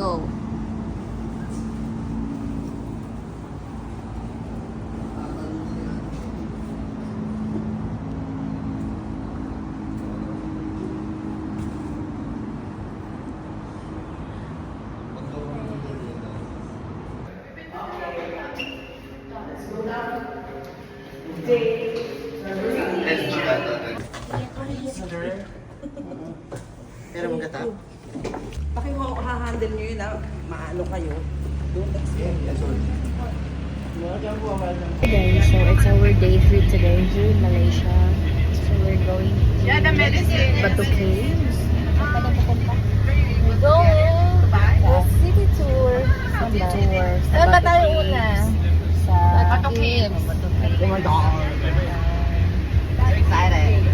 go. Pero magkatap. Paki-handle nyo yun ha. Maano kayo. Okay, so it's our day 3 today here in Malaysia. So we're going to Batu Caves. We're going the city tour. City tour. Saan ba tayo una? Sa Batu Caves. Oh my God. Excited.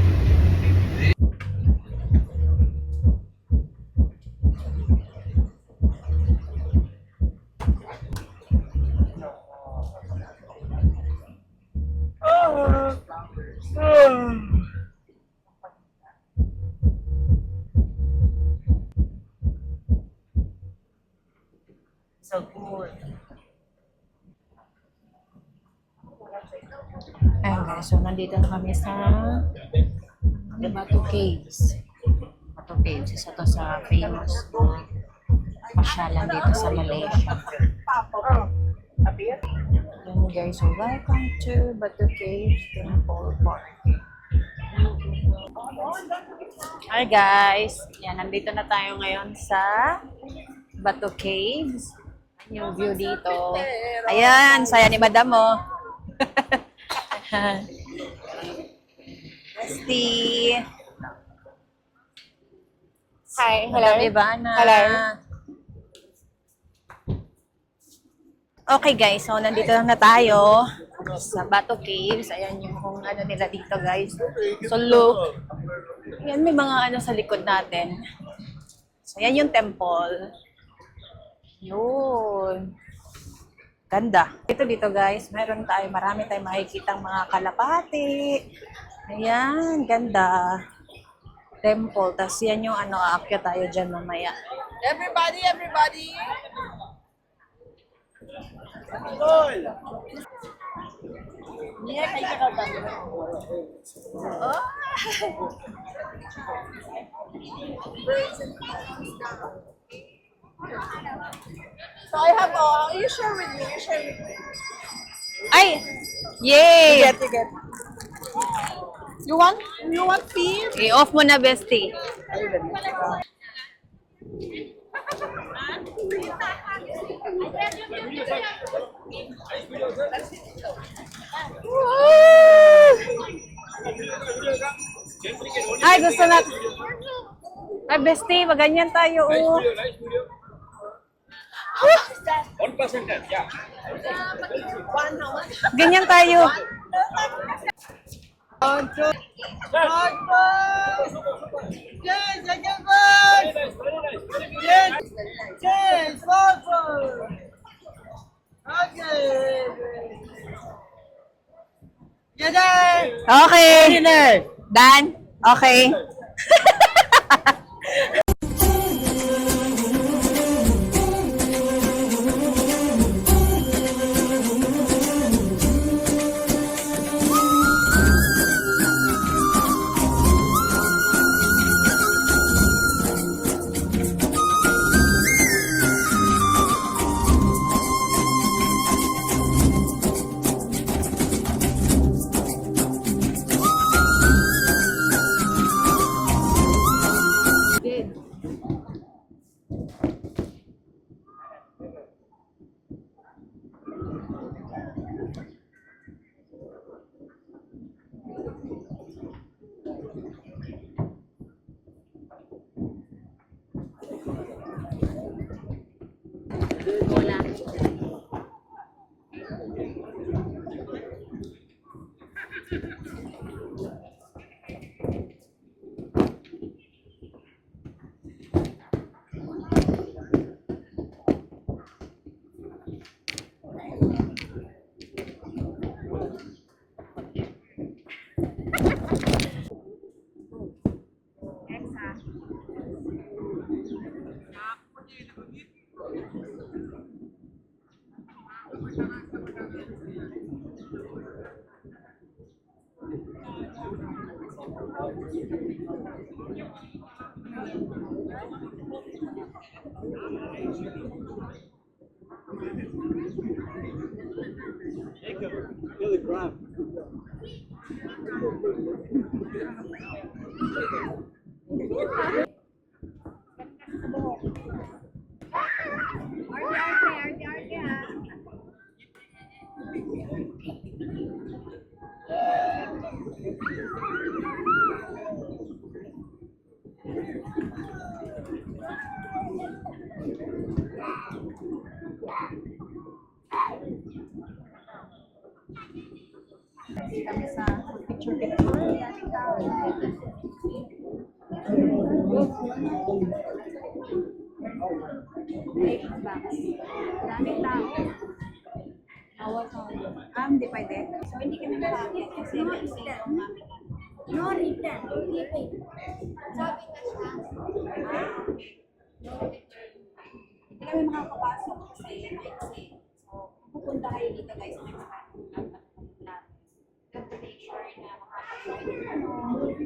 So good. Ayun guys, so nandito na kami sa Batu Caves. Batu Caves, isa to sa famous na pasyalan dito sa Malaysia. Yun guys, so welcome to Batu Caves Temple Park. Hi guys, yan, nandito na tayo ngayon sa Batu Caves. Yung view dito. Ayan, saya ni Madam mo. Bestie. Hi, hello. Madam Ivana. Hello. Okay guys, so nandito na tayo sa Batu Caves. Ayan yung kung ano nila dito guys. So look. Ayan, may mga ano sa likod natin. So ayan yung temple. Yun. Ganda. Dito guys, marami tayong makikitang mga kalapati. Ayan, ganda. Temple. Tapos yan yung ano, aakyat tayo dyan mamaya. Everybody! So I have you share with me. Ay! Yay! You get. You want feed? I-off mo na, bestie. Ay, gusto na. Ay, bestie, maganyan tayo. Oh. 1% yeah. Ganyan tayo. Yes, I can run! Yes, awesome! Okay. You're done! Okay. Dan? Okay. Billy Graham. Kami sa picture. Daming tao. Hindi pwede. So, hindi kami makakit kasi may sila yung mami namin. No return. Sabi na siya. Hindi kami makakapasok kasi may So, pupunta kayo dito guys. May makakapasok. Got to make sure na makakapasok.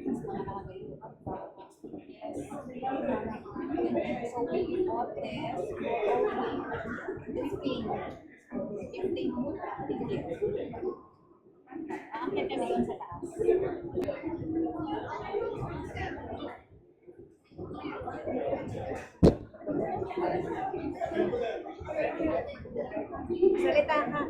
Mas makalagay yung yes. So, we bought this. 15 tickets. Aakyat kami doon sa taas. Salita ka.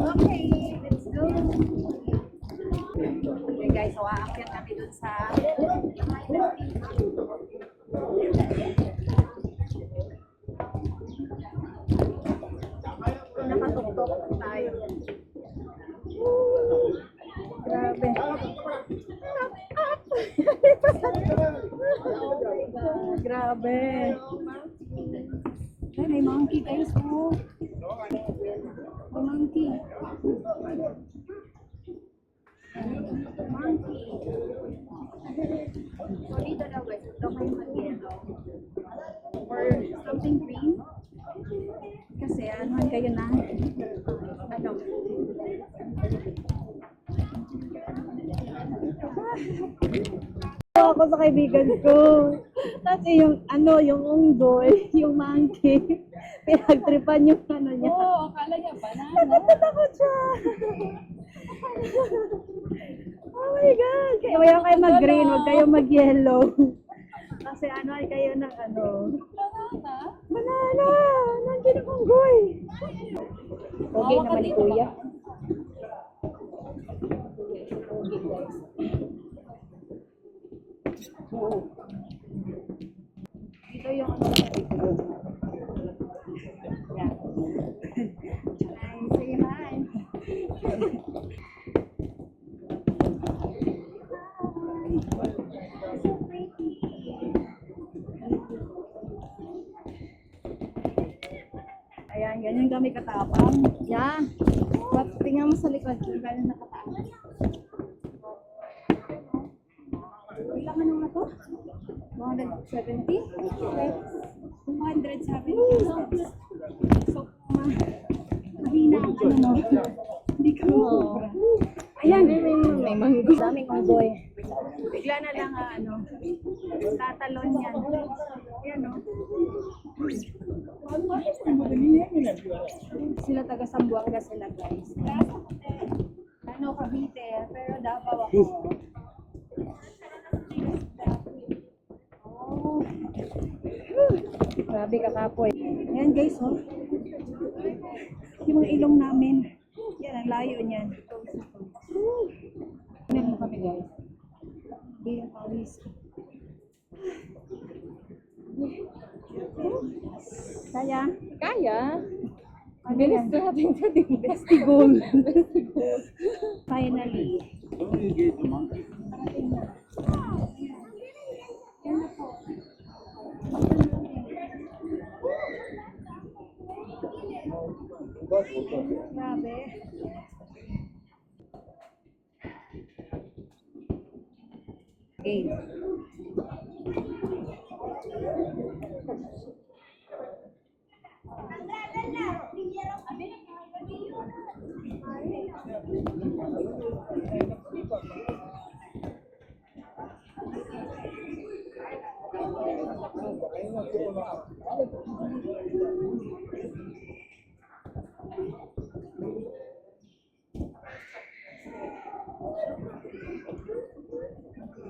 Okay, let's go. Okay guys, so aakyat kami dun sa nakatuktok tayo. Grabe. Grabe. Ay, may monkey guys, oh. May monkey. Monkey. So, dito daw guys, ito kayo mag-yellow. Or something green. Kasi anuhan kayo na ano. Ako sa kaibigan ko. Tapos yung ano, yung unggoy, yung monkey. Pinagtripan yung ano niya. Oo, akala niya banana. Natatakot siya. Oh my God. Kaya huwag kayo mag-green, huwag kayo mag-yellow. Kasi ano ay kayo ng ano. Banana? Banana! Nandiyan ang unggoy. Okay naman ni Kuya. Okay guys. Oo. Ito yung ano dito. Yan. Hi, say hi. So pretty. Ayan, ganyan kami katapang. Yan. Tingnan mo sa likod kung gano'n nakatapang. Ilang ano nga to? 170? 270 steps. So, mahina ang ano mo. Hindi ka mo. Ayan, may manggo. Daming unggoy. Bigla na lang ano, tatalon yan. Ayan o. Sila taga Sambuanga sila guys. Ano, Cavite, pero Davao ako. Oh. Grabe kakapoy. Ayan guys, oh. Yung mga ilong namin. Yan, ang layo niyan. Tignan mo kami guys. Hindi yung pawis. Kaya? Kaya. Bilis natin sa tingin. Vestigol. Finally. Don't engage the monkey. Yan na Grabe. Okay.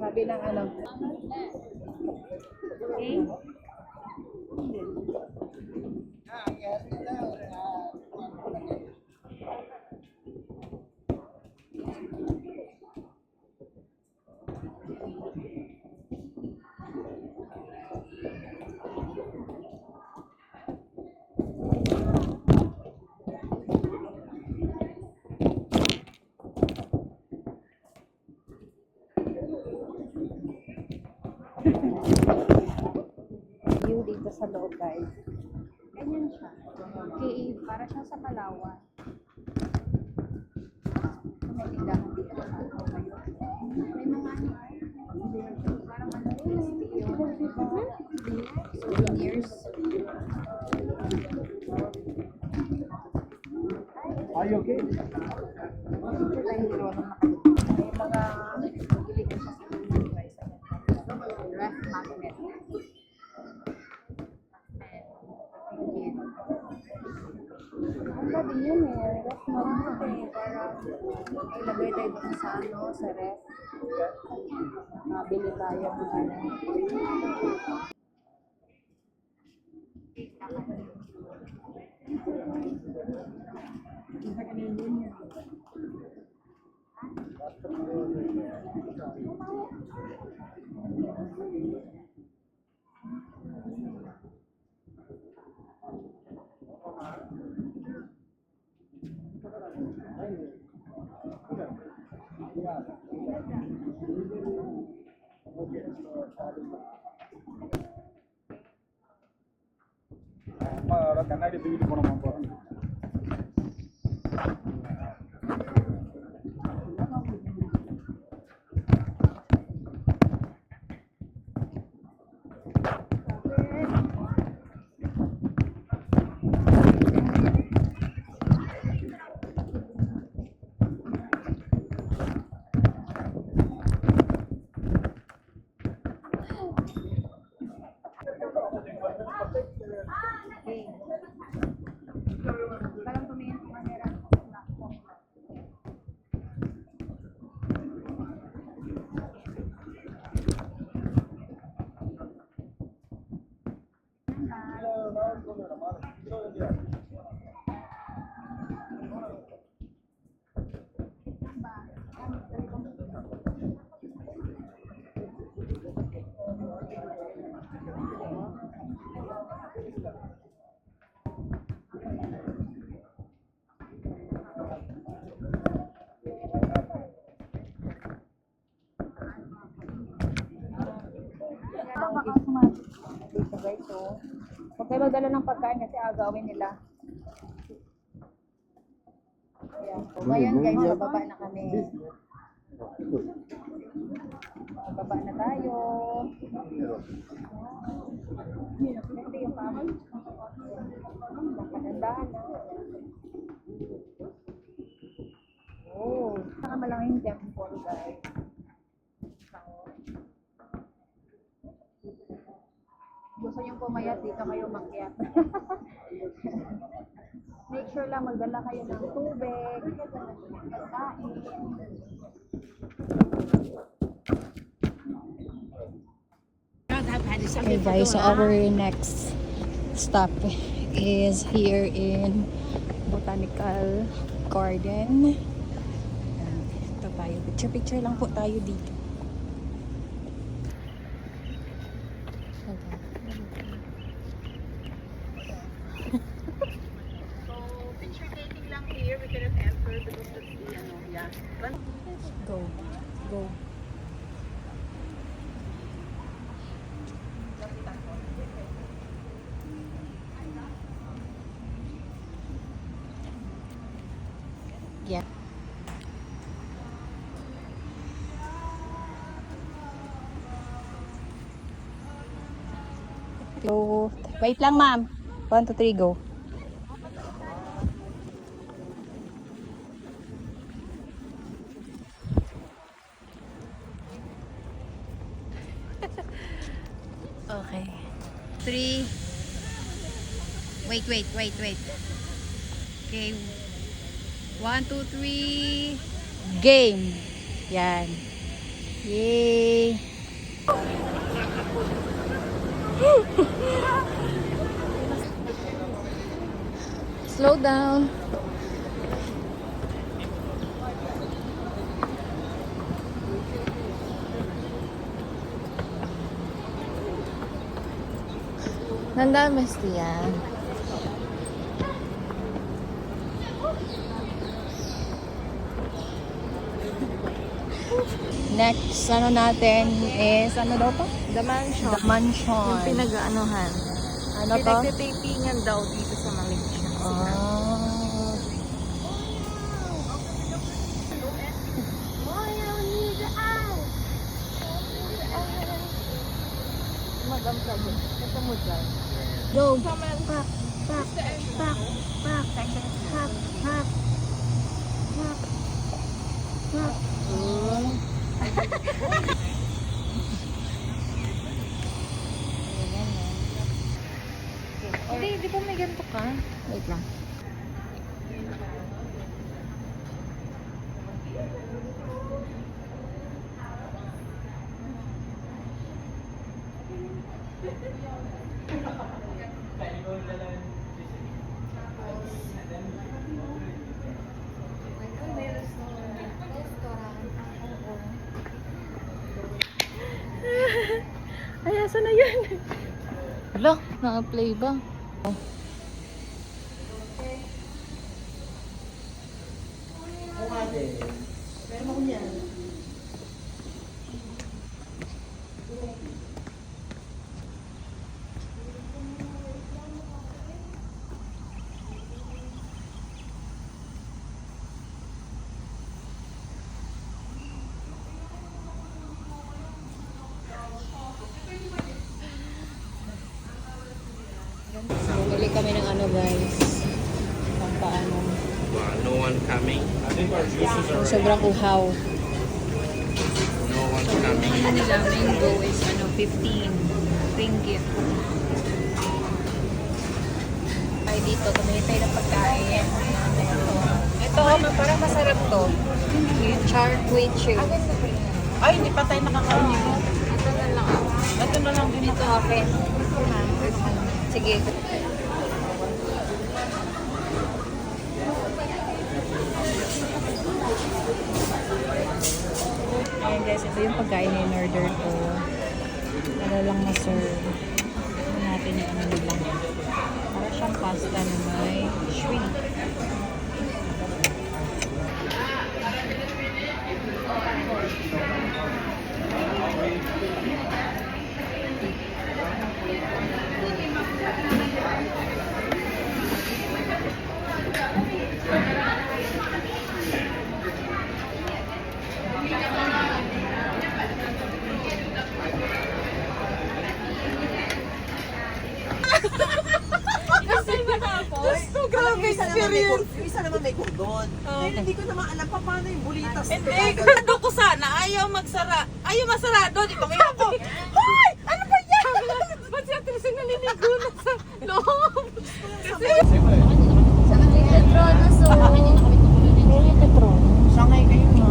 Sabi ng ano. Okay. View dito sa loob, guys. Ganyan siya. Cave, para siya sa Palawan. May tindahan dito sa loob ngayon. May mga ano, parang ano rin, souvenirs. Are you okay? Ay, hindi naman makalimutan. May mga magiging sa souvenirs, guys. Ref magnet. Ang gabi yun eh. Ref magnet eh. Para ilagay tayo dun sa ano, sa ref. Mabili tayo ng ano. கண்ணாடி தூக்கிட்டு போனோமா போறோம் Parang tumingin sa camera. Dito guys, so huwag kayo magdala ng pagkain kasi agawin nila. Ayan. So, ngayon guys, bababa na kami. Bababa na tayo. Ito yung pamay. Nakagandahan na. Oh, nakamalaking temple guys. Gusto nyo pumayat, dito kayo makyat. Make sure lang magdala kayo ng tubig, pagkain. Okay guys, so our next stop is here in Botanical Garden. Ito tayo, picture lang po tayo dito. Go. Go. Go. Wait lang, ma'am. 1, 2, 3, go. Okay. 3. Wait. Okay. 1, 2, 3. Game. Yan. Yay. Slow down. Nandaan ba siya? Next, ano natin is, ano daw to? The mansion. The mansion. Yung pinag-aanohan. Ano to? Pinag-tapingan daw dito sa Malaysia. Ah. Magam ka dyan. Ito mo dyan. Go! Pak! Pak! Pak! Pak! Pak! Pak! Pak! Pak! Hindi, di ba may ganito ka? Wait lang. Ay, asa na yun? Hala, naka-play ba? Bili kami ng ano guys. Pampaano. No one coming. Sobrang uhaw. No one coming. Ano nila, mango is ano, 15 ringgit. Ay dito, tumingin tayo ng pagkain. Ito, parang masarap to. Yung char kway chew. Ay, hindi pa tayo nakakain yun. Ito na lang. Ito na lang din Ito, okay. Sige. Ayan guys, ito yung pagkain na in-order ko. Para lang ma-serve. Ito natin yung ano nila. Para siyang pasta na may shrimp. So, grabe experience. Yung isa naman may kordon. Pero hindi ko naman alam pa paano yung bulitas. Hindi, gusto ko sana. Ayaw magsara. Ayaw masarado. Di ba kaya ako? Hoy! Ano ba yan? Ba't siya Triseng naliligo na sa loob? Sangay kayo na.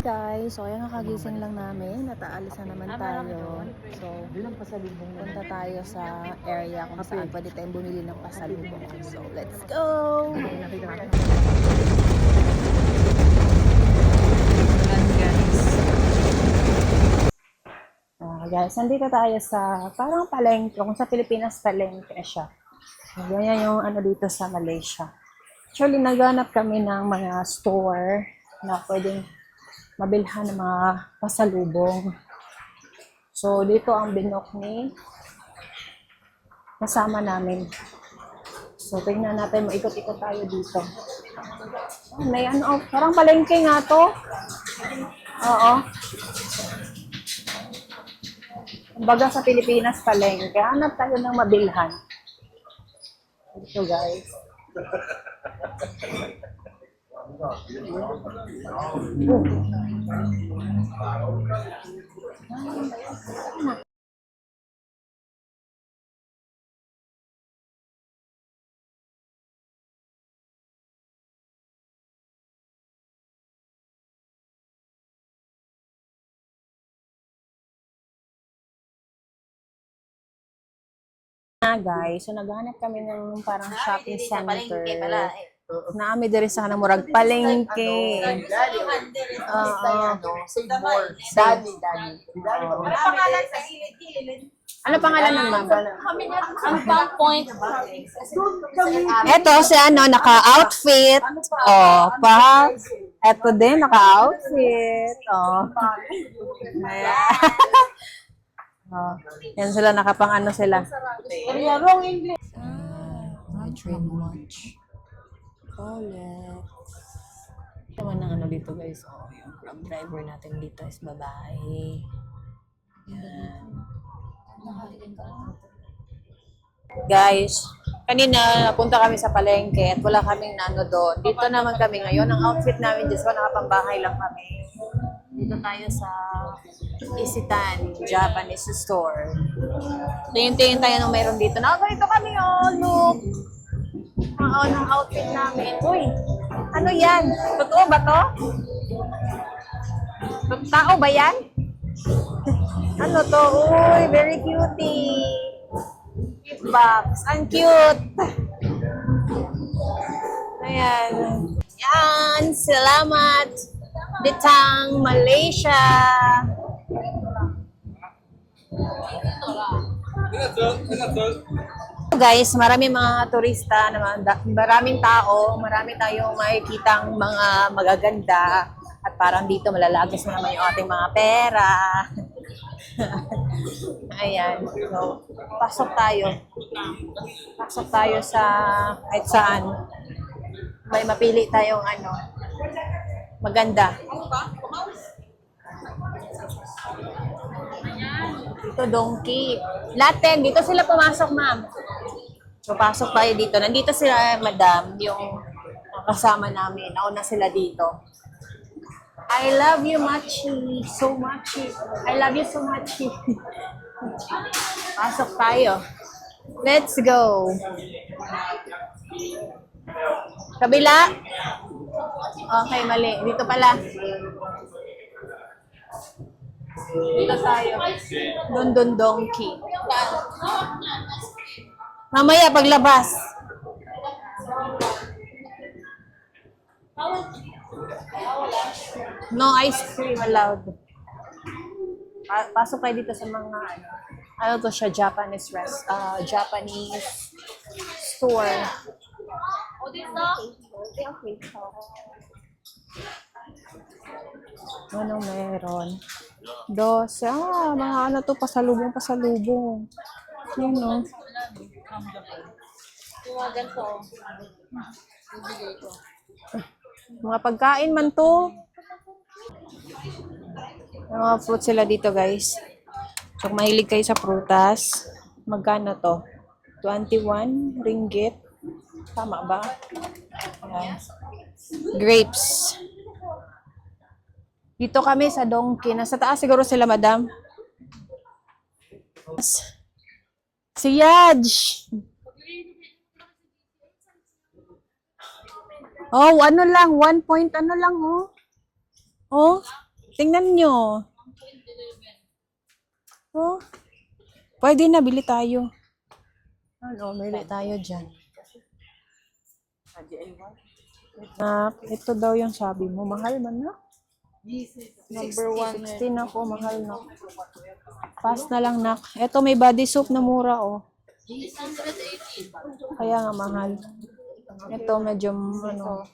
Guys, so ayan kakagising lang namin. Nataalis na naman tayo. So, punta tayo sa area kung saan pwede tayong bumili ng pasalubong. So, let's go! Guys, nandito tayo sa parang palengke. Kung sa Pilipinas, palengke siya. Ganyan yung ano dito sa Malaysia. Actually, naghanap kami ng mga store na pwedeng mabilhan ng mga pasalubong. So, dito ang binok ni kasama namin. So, tingnan natin, maikot-ikot tayo dito. Oh, may ano, parang palengke nga to. Oo. Kumbaga sa Pilipinas palengke, hanap tayo ng mabilhan. Ito guys. Guys, so naghanap kami ng parang shopping center. Naami diri sa kanang murag palengke. Daddy. Ano pangalan ng ma'am? Ang pang point. Eto si ano naka-outfit. Oh, pa. Eto din naka-outfit. Oh. Ayan. Oh, yan sila nakapang ano sila. I dream much. Colette. Naman ng ano dito guys. Oh, yung grab driver natin dito is babae. Yan. Guys, kanina napunta kami sa palengke at wala kaming nano doon. Dito naman kami ngayon. Ang outfit namin just nakapambahay lang kami. Dito tayo sa Isitan Japanese store. Tingin-tingin tayo nung mayroon dito. Ganito kami, oh, look. Ang outfit namin. Uy, ano yan? Totoo ba to? Tao ba yan? Ano to? Uy, very cutie. Gift box. Ang cute. Ayan. Yan. Salamat. Ditang Malaysia. Guys, marami mga turista, maraming tao, marami tayong makikitang mga magaganda at parang dito malalagos na naman yung ating mga pera. Ayan. So, pasok tayo. Pasok tayo sa kahit saan. May mapili tayong ano, maganda. Dito, donkey. Latin, dito sila pumasok, ma'am. So, pasok tayo dito. Nandito sila, madam, yung kasama namin. Nauna sila dito. I love you, Machi. So much. I love you so much. Pasok tayo. Let's go. Kabila. Okay, mali. Dito pala. Dito tayo. Dondon donkey. Mamaya paglabas. No ice cream allowed. Pasok kayo dito sa mga ano to siya, Japanese Japanese store. Ano meron? Dos. Mga ano to, pasalubong. Yun, no? Mga pagkain man to. Mga fruit sila dito, guys. So, kung mahilig kayo sa prutas, magkano to? 21 ringgit. Tama ba? Ayan. Grapes. Dito kami sa donkey. Nasa taas siguro sila, madam. Si Yaj. Oh, ano lang. 1 point ano lang, oh. Oh, tingnan nyo. Oh, pwede na. Bili tayo. Ano, bili tayo dyan. Ito daw yung sabi mo. Mahal man na. Number 1. 16 ako. Mahal na. Pass na lang, nak. Ito may body soap na mura, oh. Kaya nga mahal. Ito medyo, ano,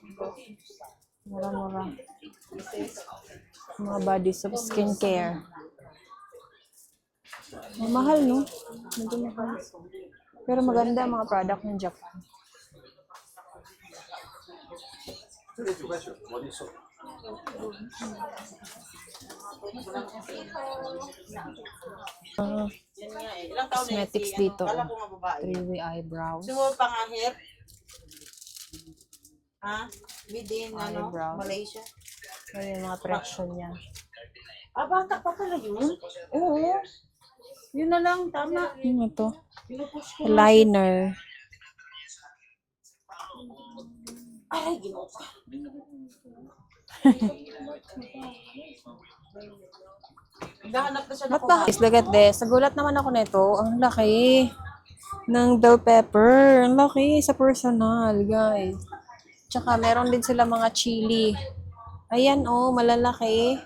mura-mura. Mga body soap, skincare. Mahal, no? Medyo mahal. Pero maganda mga product ng Japan. Yan nga eh. Ilang taon na yan Cosmetics si, dito. Kala ko nga babae. Three-way eyebrows. Gusto mo pang hair? Ha? Within, ano, Eyebrows. Malaysia? Ano yung mga presyo niya? Ah, bata pa pala yun? Oo. Yun na lang, tama. Ano to? Pinupush ko. Liner. Ay, ginoo pa. Naghahanap na siya Ba't ba? Look at this. Nagulat naman ako nito. Ang laki ng bell pepper. Ang laki sa personal, guys. Tsaka meron din sila mga chili. Ayan, oh, malalaki.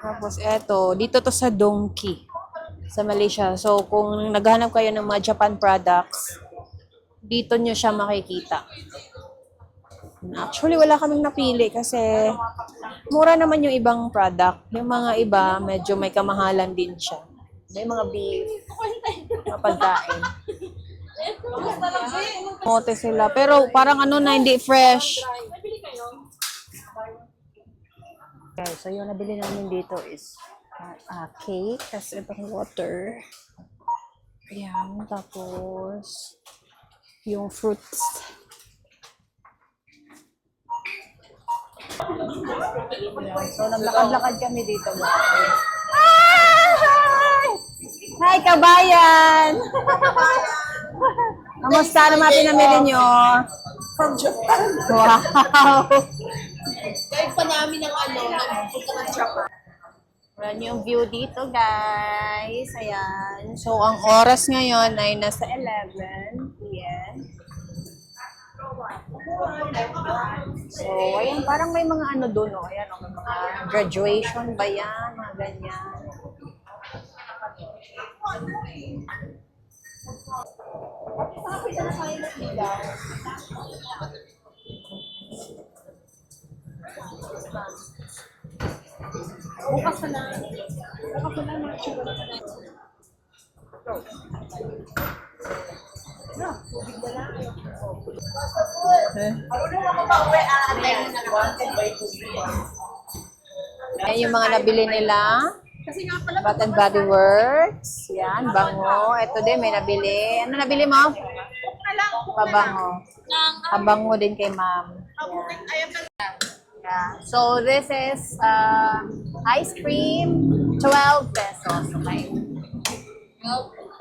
Tapos eto, dito to sa Donkey sa Malaysia. So, kung naghahanap kayo ng mga Japan products, dito nyo siya makikita. Actually, wala kaming napili kasi mura naman yung ibang product. Yung mga iba, medyo may kamahalan din siya. May mga beef, mga pagkain. Mote sila. Pero parang ano na, hindi fresh. Okay, so yung nabili namin dito is cake. Tapos itong water. Ayan. Tapos yung fruits. Ayan. So naglakad-lakad kami dito. Hi, kabayan! Kamusta naman pinamili nyo? From Japan. Wow! Kahit pa namin ang ano, nagpunta ng Japan. Yan yung view dito, guys. Ayan. So, ang oras ngayon ay nasa 11 p.m. So, ayan. Parang may mga ano doon, oh. Ayan, oh, may mga graduation ba yan? Mga ganyan. Bukas na. Bukas na mga sugar. Ayan yung mga nabili nila. Bath and Body Works. Yan, bango. Ito din, may nabili. Ano nabili mo? Pabango. Pabango din kay ma'am. Yeah. So, this is ice cream, 12 pesos. Okay.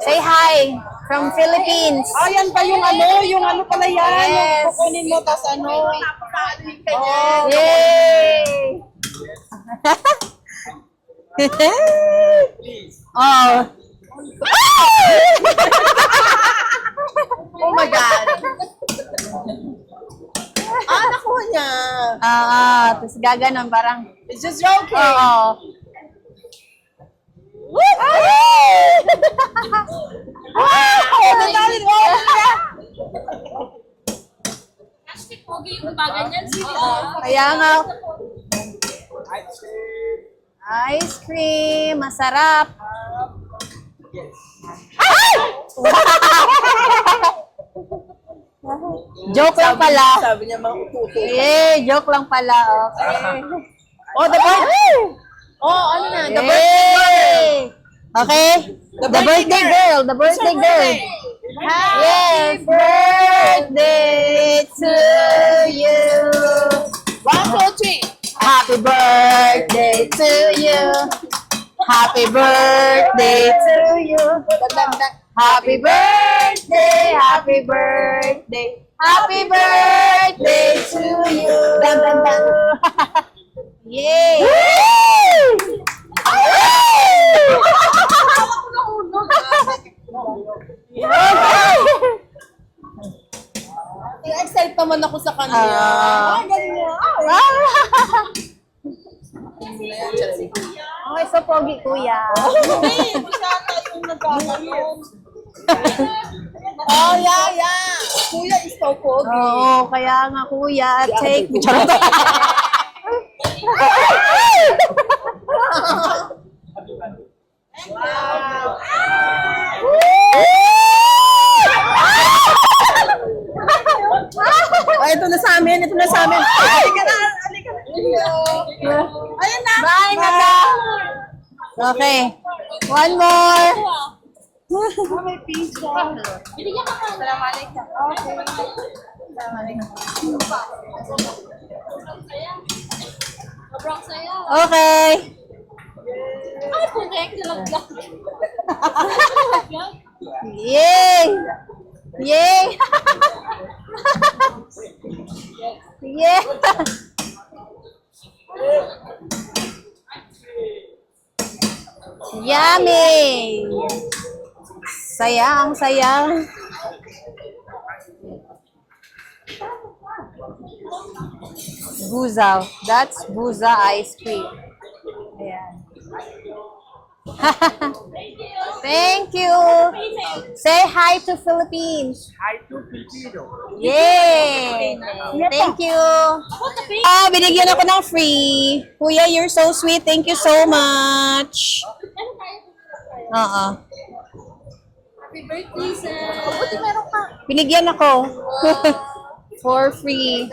Say hi from Philippines. Ah, yan pa yung ano pala yan. Yes. Yung kukunin mo, tas ano. Oh, yay! Oh. Oh my God. Ah, nakuha niya. Tapos gaganon parang, It's just joking. oo. Pogi yung baganyan sila. Kaya nga, ice cream, masarap. Joke lang pala. Sabi niya mga ututo. Joke lang pala. Okay. Oh, the birthday. Oh, ano na? The birthday girl. Okay? The birthday girl. The birthday girl. Yes, birthday to you. 1, 2, 3. Happy birthday to you. Happy birthday to you. Happy birthday, happy birthday, happy birthday to you. Dun, dun, dun. Yay! Excited naman ako sa kanya. Galing mo. Okay, so pogi kuya. Hey, isa tayong nagkakaroon. Oh, yeah. Kuya is so pogi. Oo, kaya nga kuya, take me. Charot. Oh, ito na sa amin. Halika na. Ayan na. Bye, madam! Okay. One more. Binigyan ka pa. Sobrang saya. Okay. Ay, correct. Nalaglag. Yay! Yay! Yeah! Yummy! Sayang, sayang. Buza. That's Buza ice cream. Ayan. Thank you. Say hi to Philippines. Hi to Pilipino. Yay! Thank you. Ah, binigyan ako ng free. Kuya, you're so sweet. Thank you so much. Oo. Happy birthday, sir. Binigyan ako. For free.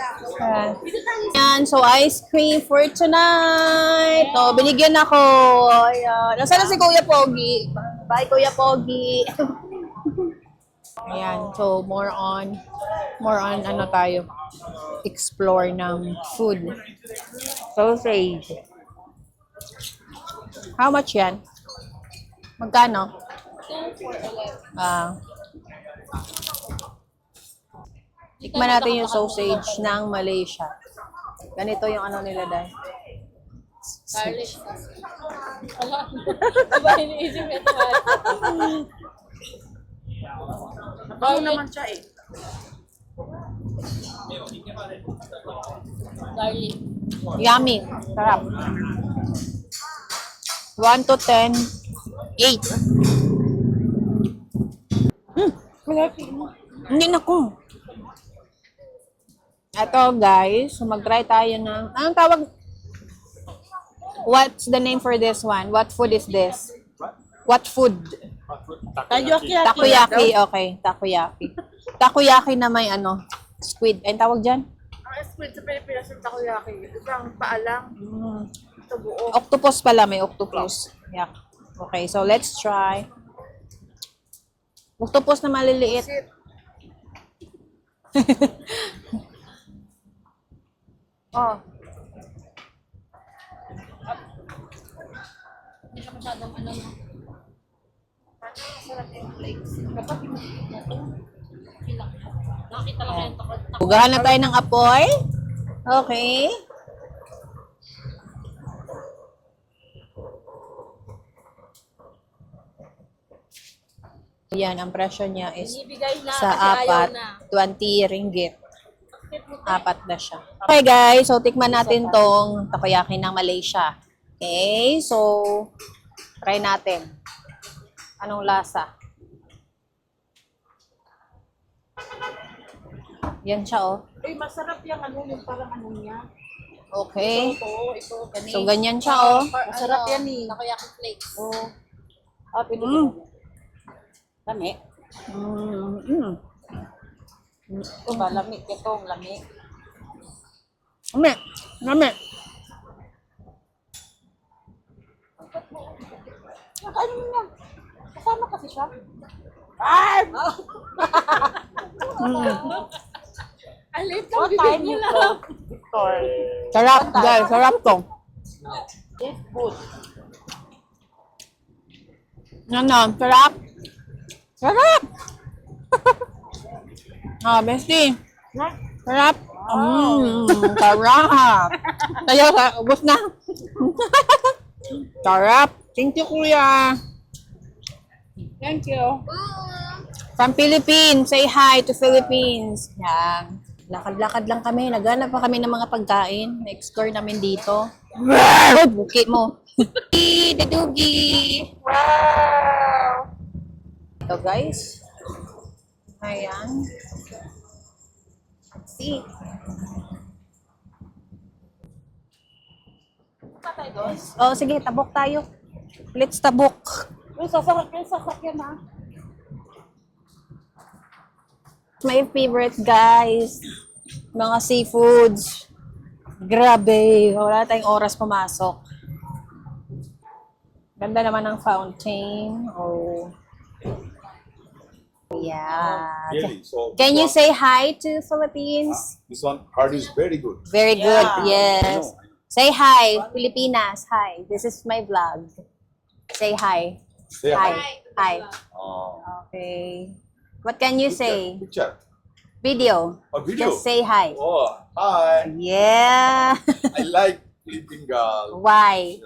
Yan, so ice cream for tonight. Oh, binigyan ako. Ayan. Nasaan na si Kuya Pogi? Bye, Kuya Pogi. Ayan, so more on ano tayo, explore ng food. Sausage. How much yan? Magkano? Tikman natin yung sausage ng Malaysia. Ganito yung ano nila dahil. Garlic. Diba, iniisip mo ito? Bago naman siya eh. Garlic. Yummy. Sarap. 1 to 10. 8. Hindi na ko. Ito guys, so mag-try tayo ng, anong tawag? What's the name for this one? What food is this? What food? Takoyaki. Takoyaki, okay. Takoyaki. Takoyaki na may ano, squid. Ay, tawag dyan? Ang squid sa Pilipinas yung takoyaki. Ibang paalang. Ito buo. Octopus pala, may octopus. Yeah. Okay, so let's try. Octopus na maliliit. Oh. Hindi ka masyadong ano. Masarap yung flakes. Nakita lang yan. Bugahan na tayo ng apoy. Okay. Yan, ang presyo niya is Ibigay na sa kasi ayaw apat, na. 20 ringgit. Apat na siya. Okay guys, so tikman natin tong takoyaki ng Malaysia. Okay, so try natin. Anong lasa? Yan siya oh. Uy, masarap yung ano, yung parang ano niya. Okay. Ito. So ganyan siya oh. Masarap yan eh. Takoyaki flakes. Oh. Ah, pinili. Lami. Ito ba, lamig. Ito, lamig. Lami. Lami. Ano mo kasama kasi siya? Ay! Alit lang, bibig mo lang. Victor. Sarap guys, sarap to. Yes, good. Ano, sarap. Sarap! Ah, bestie. Sarap. Sarap. Tayo, ubos na. Sarap. Thank you, kuya. Thank you. From Philippines. Say hi to Philippines. Yan. Lakad-lakad lang kami. Naghanap pa kami ng mga pagkain. Na-explore namin dito. Bukit mo. Dugi. Wow! Ito guys. Ayan. Let's see. Oh, sige, tabok tayo. Let's tabok. Yung sasakyan na. My favorite guys. Mga seafoods. Grabe. Wala tayong oras pumasok. Ganda naman ng fountain. Oh. Yeah. Really? So Can you say hi to Philippines? this one art is very good. Very good. Yeah. Yes. Say hi, Filipinas. Hi. This is my vlog. Say hi. Say Hi. hi. Hi. Oh. Okay. What can you say? Picture. Video. A video. Just say hi. Oh, hi. Yeah. I like Philippine girl. Why?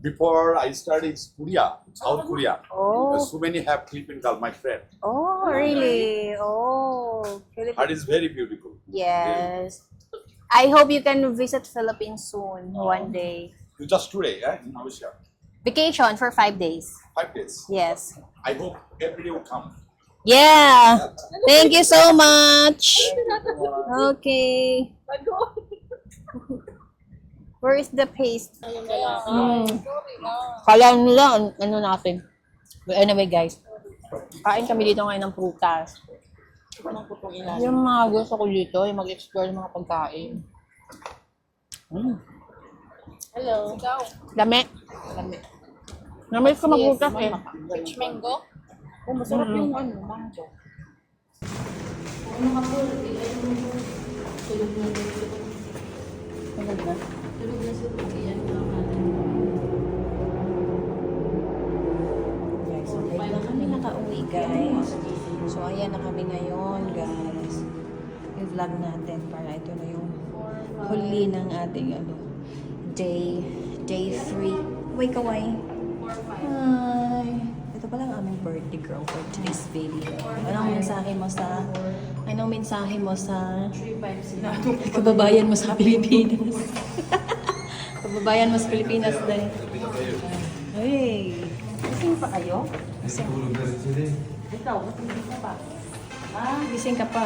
Before I studied Korea, South Korea. Oh. So many have Philippine girl, my friend. Oh, really? Oh. Art is very beautiful. Yes. I hope you can visit Philippines soon, one day. Just today, in Malaysia. Vacation for 5 days. 5 days. Yes. I hope every day will come. Yeah. Thank you so much. Okay. Where is the paste? Kala nila, ano natin. But anyway, guys. Kain kami dito ngayon ng prutas. Yung mga gusto ko dito, yung mag-explore ng mga pagkain. Hello. Ikaw. Dami. Namiss ko magprutas eh. Peach mango. Oh, masarap yung ano, mango. Guys, okay na kami nakauwi, guys. So, ayan na kami ngayon, guys. Yung vlog natin para ito na yung huli ng ating day 3. Uy, kaway. Hi. Ito pala ang aming birthday girl for today's video. Anong mensahe mo sa kababayan mo sa Pilipinas? Kababayan mo sa Pilipinas dahil. Hey. Gising pa kayo? Gising. Ikaw, gising ka pa. Gising ka pa.